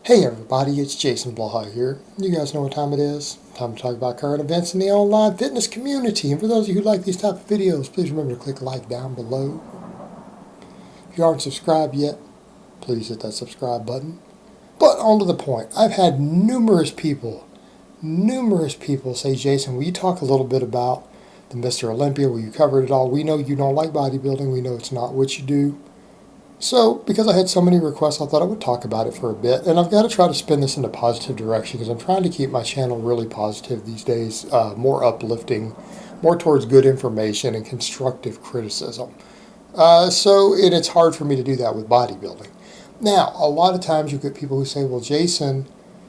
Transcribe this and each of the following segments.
Hey everybody, it's Jason Blaha here. You guys know what time it is. Time to talk about current events in the online fitness community. And for those of you who like these type of videos, please remember to click like down below. If you aren't subscribed yet, please hit that subscribe button. But on to the point. I've had numerous people say, Jason, will you talk a little bit about the Mr. Olympia where you covered it all? We know you don't like bodybuilding. We know it's not what you do. So, because I had so many requests, I thought I would talk about it for a bit. And I've got to try to spin this in a positive direction because I'm trying to keep my channel really positive these days, more uplifting, more towards good information and constructive criticism. And it's hard for me to do that with bodybuilding. Now, a lot of times you get people who say, well, Jason,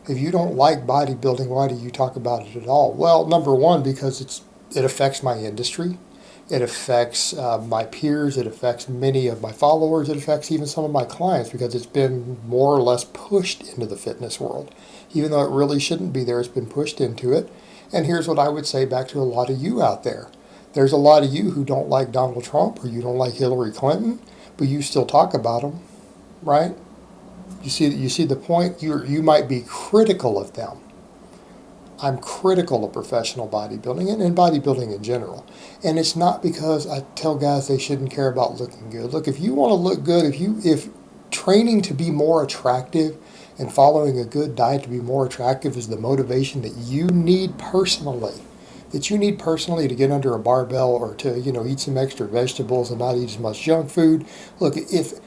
if you don't like bodybuilding, why do you talk about it at all? Well, number one, because it affects my industry. It affects my peers. It affects many of my followers. It affects even some of my clients because it's been more or less pushed into the fitness world. Even though it really shouldn't be there, it's been pushed into it. And here's what I would say back to a lot of you out there. There's a lot of you who don't like Donald Trump or you don't like Hillary Clinton, but you still talk about them, right? You see the point? You might be critical of them. I'm critical of professional bodybuilding and bodybuilding in general. And it's not because I tell guys they shouldn't care about looking good. Look, if you want to look good, if training to be more attractive and following a good diet to be more attractive is the motivation that you need personally, to get under a barbell or to, eat some extra vegetables and not eat as much junk food. Look, if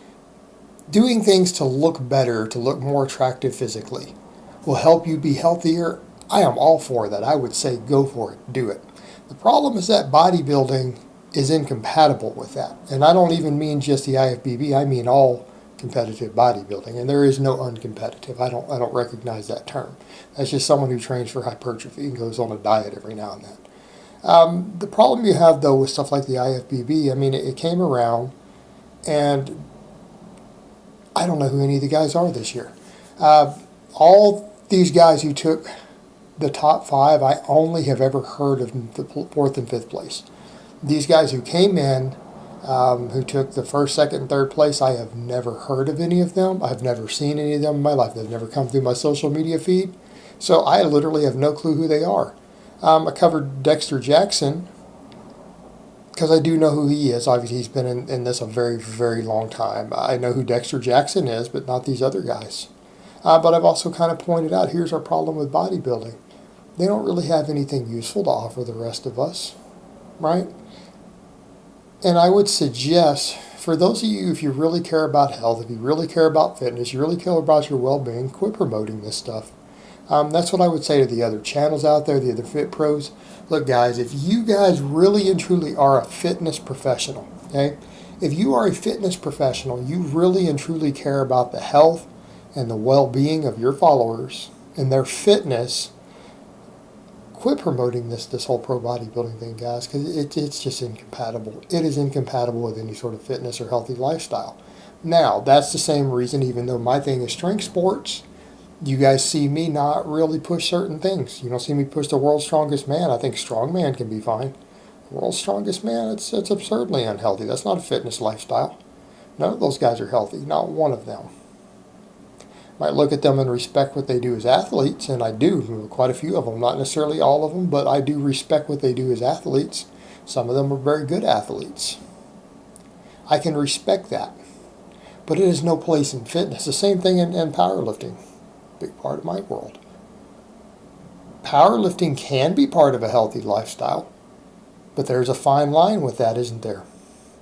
doing things to look better, to look more attractive physically, will help you be healthier, I am all for that. I would say go for it, do it. The problem is that bodybuilding is incompatible with that. And I don't even mean just the IFBB, I mean all competitive bodybuilding. And there is no uncompetitive. I don't recognize that term. That's just someone who trains for hypertrophy and goes on a diet every now and then. The problem you have, though, with stuff like the IFBB, I mean, it came around, and I don't know who any of the guys are this year. All these guys who took the top five, I only have ever heard of the fourth and fifth place. These guys who came in, who took the first, second, and third place, I have never heard of any of them. I've never seen any of them in my life. They've never come through my social media feed. So I literally have no clue who they are. I covered Dexter Jackson because I do know who he is. Obviously, he's been in this a very, very long time. I know who Dexter Jackson is, but not these other guys. But I've also kind of pointed out, here's our problem with bodybuilding. They don't really have anything useful to offer the rest of us, right? And I would suggest, for those of you, if you really care about health, if you really care about fitness, you really care about your well-being, quit promoting this stuff. That's what I would say to the other channels out there, the other fit pros. Look, guys, if you guys really and truly are a fitness professional, okay? If you are a fitness professional, you really and truly care about the health and the well-being of your followers and their fitness, quit promoting this whole pro bodybuilding thing, guys, because it's just incompatible. It is incompatible with any sort of fitness or healthy lifestyle. Now, that's the same reason, even though my thing is strength sports, you guys see me not really push certain things. You don't see me push the world's strongest man. I think strongman can be fine. World's strongest man, it's absurdly unhealthy. That's not a fitness lifestyle. None of those guys are healthy, not one of them. Might look at them and respect what they do as athletes, and I do, quite a few of them, not necessarily all of them, but I do respect what they do as athletes. Some of them are very good athletes. I can respect that, but it has no place in fitness. The same thing in powerlifting, big part of my world. Powerlifting can be part of a healthy lifestyle, but there's a fine line with that, isn't there?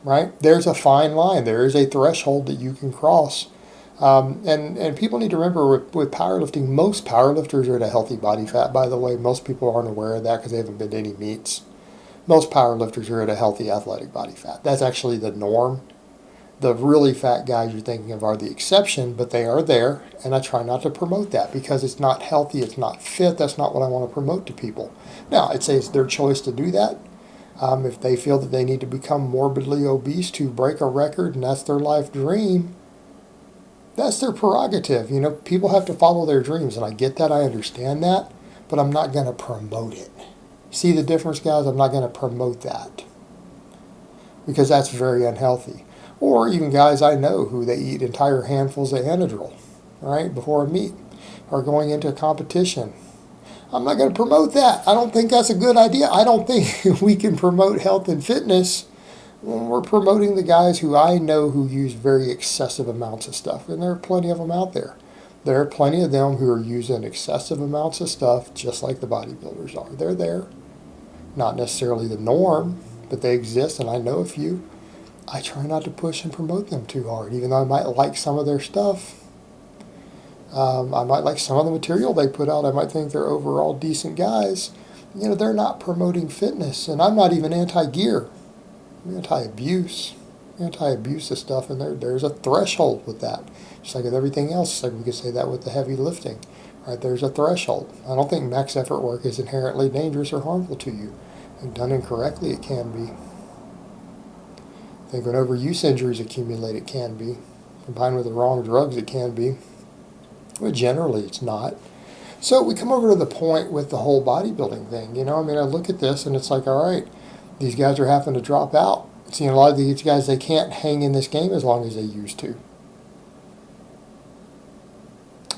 Right? There's a fine line. There is a threshold that you can cross. And people need to remember with powerlifting, most powerlifters are at a healthy body fat, by the way. Most people aren't aware of that because they haven't been to any meets. Most powerlifters are at a healthy athletic body fat. That's actually the norm. The really fat guys you're thinking of are the exception, but they are there, and I try not to promote that because it's not healthy, it's not fit. That's not what I want to promote to people. Now, I'd say it's their choice to do that. If they feel that they need to become morbidly obese to break a record and that's their life dream, that's their prerogative. People have to follow their dreams, and I get that, I understand that, but I'm not going to promote it. See the difference, guys? I'm not going to promote that because that's very unhealthy. Or even guys I know who they eat entire handfuls of Anadrol, right, before a meet. or going into a competition. I'm not going to promote that. I don't think that's a good idea. I don't think we can promote health and fitness when we're promoting the guys who I know who use very excessive amounts of stuff, and there are plenty of them out there. There are plenty of them who are using excessive amounts of stuff just like the bodybuilders are. They're there. Not necessarily the norm, but they exist, and I know a few. I try not to push and promote them too hard, even though I might like some of their stuff. I might like some of the material they put out. I might think they're overall decent guys. They're not promoting fitness, and I'm not even anti-gear. I'm anti-abuse. Anti-abuse of stuff, and there's a threshold with that. Just like with everything else, like we could say that with the heavy lifting. Right, there's a threshold. I don't think max effort work is inherently dangerous or harmful to you. And done incorrectly, it can be. I think when overuse injuries accumulate, it can be. Combined with the wrong drugs, it can be. But generally, it's not. So we come over to the point with the whole bodybuilding thing. I look at this and it's like, all right, these guys are having to drop out. A lot of these guys, they can't hang in this game as long as they used to.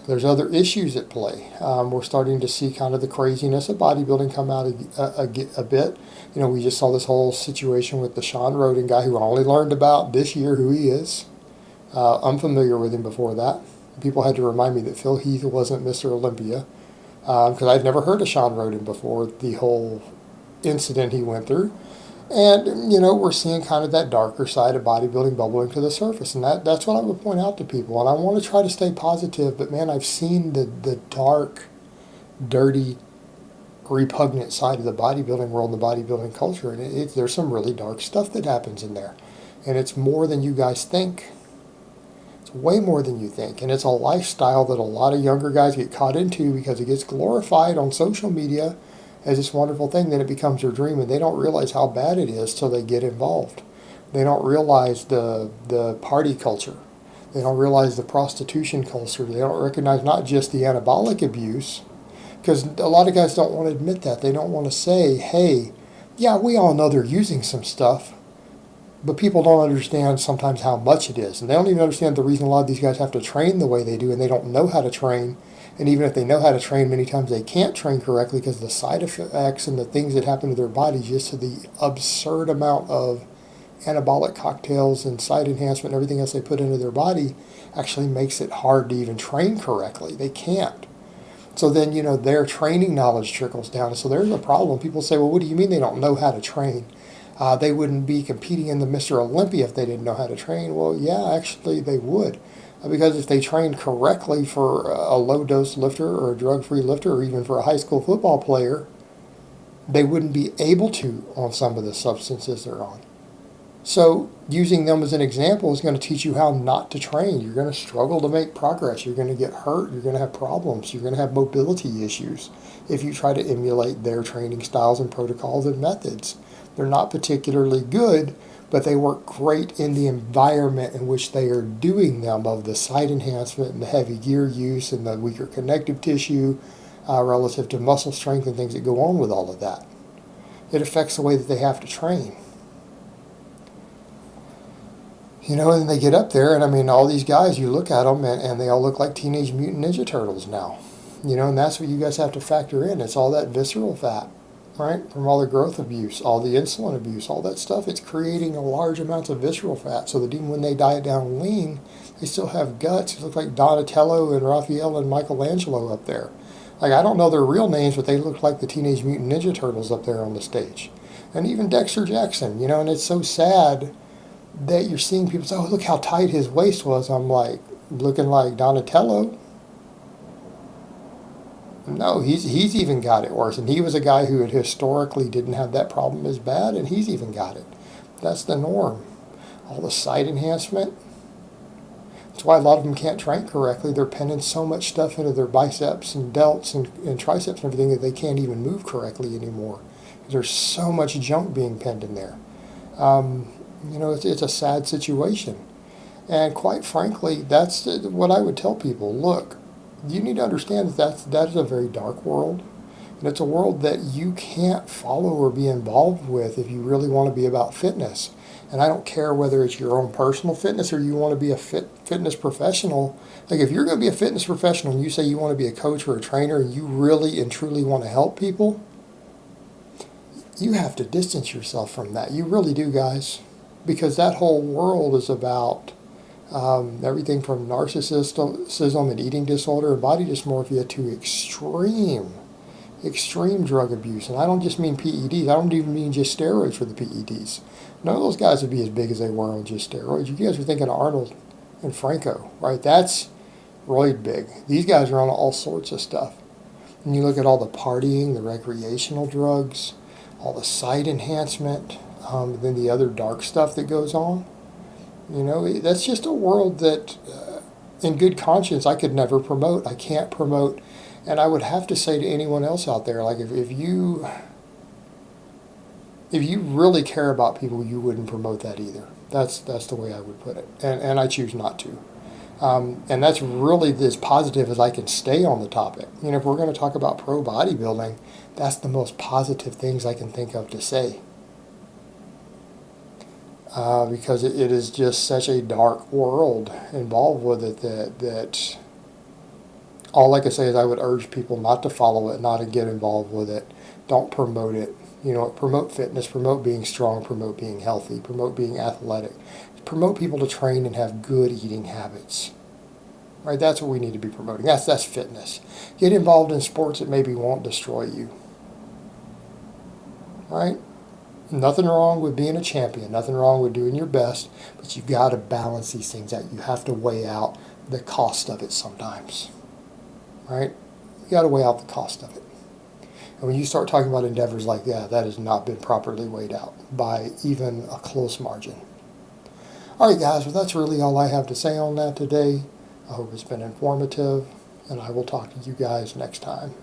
There's other issues at play. We're starting to see kind of the craziness of bodybuilding come out a bit. We just saw this whole situation with the Sean Roden guy who I only learned about this year who he is. Unfamiliar with him before that. People had to remind me that Phil Heath wasn't Mr. Olympia because I'd never heard of Sean Roden before the whole incident he went through. And, we're seeing kind of that darker side of bodybuilding bubbling to the surface. And that's what I would point out to people. And I want to try to stay positive. But, man, I've seen the dark, dirty, repugnant side of the bodybuilding world and the bodybuilding culture. And there's some really dark stuff that happens in there. And it's more than you guys think. It's way more than you think. And it's a lifestyle that a lot of younger guys get caught into because it gets glorified on social media as this wonderful thing, then it becomes their dream, and they don't realize how bad it is till they get involved. They don't realize the party culture. They don't realize the prostitution culture. They don't recognize not just the anabolic abuse, because a lot of guys don't want to admit that. They don't want to say, hey, yeah, we all know they're using some stuff, but people don't understand sometimes how much it is. And they don't even understand the reason a lot of these guys have to train the way they do, and they don't know how to train. And even if they know how to train, many times they can't train correctly because of the side effects and the things that happen to their bodies just to the absurd amount of anabolic cocktails and side enhancement and everything else they put into their body actually makes it hard to even train correctly. They can't. So then, their training knowledge trickles down. So there's a problem. People say, well, what do you mean they don't know how to train? They wouldn't be competing in the Mr. Olympia if they didn't know how to train. Well, yeah, actually they would. Because if they trained correctly for a low-dose lifter or a drug-free lifter or even for a high school football player, they wouldn't be able to on some of the substances they're on. So using them as an example is going to teach you how not to train. You're going to struggle to make progress. You're going to get hurt. You're going to have problems. You're going to have mobility issues if you try to emulate their training styles and protocols and methods. They're not particularly good, but they work great in the environment in which they are doing them, of the side enhancement and the heavy gear use and the weaker connective tissue relative to muscle strength and things that go on with all of that. It affects the way that they have to train. And they get up there, and all these guys, you look at them, and they all look like Teenage Mutant Ninja Turtles now. And that's what you guys have to factor in. It's all that visceral fat. Right? From all the growth abuse, all the insulin abuse, all that stuff, it's creating a large amounts of visceral fat so that even when they diet down lean, they still have guts. It looks like Donatello and Raphael and Michelangelo up there. Like, I don't know their real names, but they look like the Teenage Mutant Ninja Turtles up there on the stage. And even Dexter Jackson, and it's so sad that you're seeing people say, oh, look how tight his waist was. I'm like, looking like Donatello. No, he's even got it worse. And he was a guy who had historically didn't have that problem as bad, and he's even got it. That's the norm. All the side enhancement. That's why a lot of them can't train correctly. They're penning so much stuff into their biceps and delts and triceps and everything that they can't even move correctly anymore. There's so much junk being penned in there. It's a sad situation. And quite frankly, that's what I would tell people. Look, you need to understand that is a very dark world. And it's a world that you can't follow or be involved with if you really want to be about fitness. And I don't care whether it's your own personal fitness or you want to be a fitness professional. Like if you're going to be a fitness professional and you say you want to be a coach or a trainer and you really and truly want to help people, you have to distance yourself from that. You really do, guys. Because that whole world is about everything from narcissism and eating disorder and body dysmorphia to extreme drug abuse. And I don't just mean PEDs. I don't even mean just steroids for the PEDs. None of those guys would be as big as they were on just steroids. You guys are thinking of Arnold and Franco, right? That's roid big. These guys are on all sorts of stuff. And you look at all the partying, the recreational drugs, all the sight enhancement, then the other dark stuff that goes on. You know, that's just a world that, in good conscience, I could never promote. I can't promote. And I would have to say to anyone else out there, like if you really care about people, you wouldn't promote that either. That's the way I would put it. And I choose not to. And that's really as positive as I can stay on the topic. You know, if we're going to talk about pro bodybuilding, that's the most positive things I can think of to say. Because it is just such a dark world involved with it that all I can say is I would urge people not to follow it, not to get involved with it. Don't promote it. You know, promote fitness, promote being strong, promote being healthy, promote being athletic. Promote people to train and have good eating habits. Right? That's what we need to be promoting. That's fitness. Get involved in sports that maybe won't destroy you. Right? Nothing wrong with being a champion. Nothing wrong with doing your best. But you've got to balance these things out. You have to weigh out the cost of it sometimes. Right? You got to weigh out the cost of it. And when you start talking about endeavors like that, that has not been properly weighed out by even a close margin. All right, guys. Well, that's really all I have to say on that today. I hope it's been informative, and I will talk to you guys next time.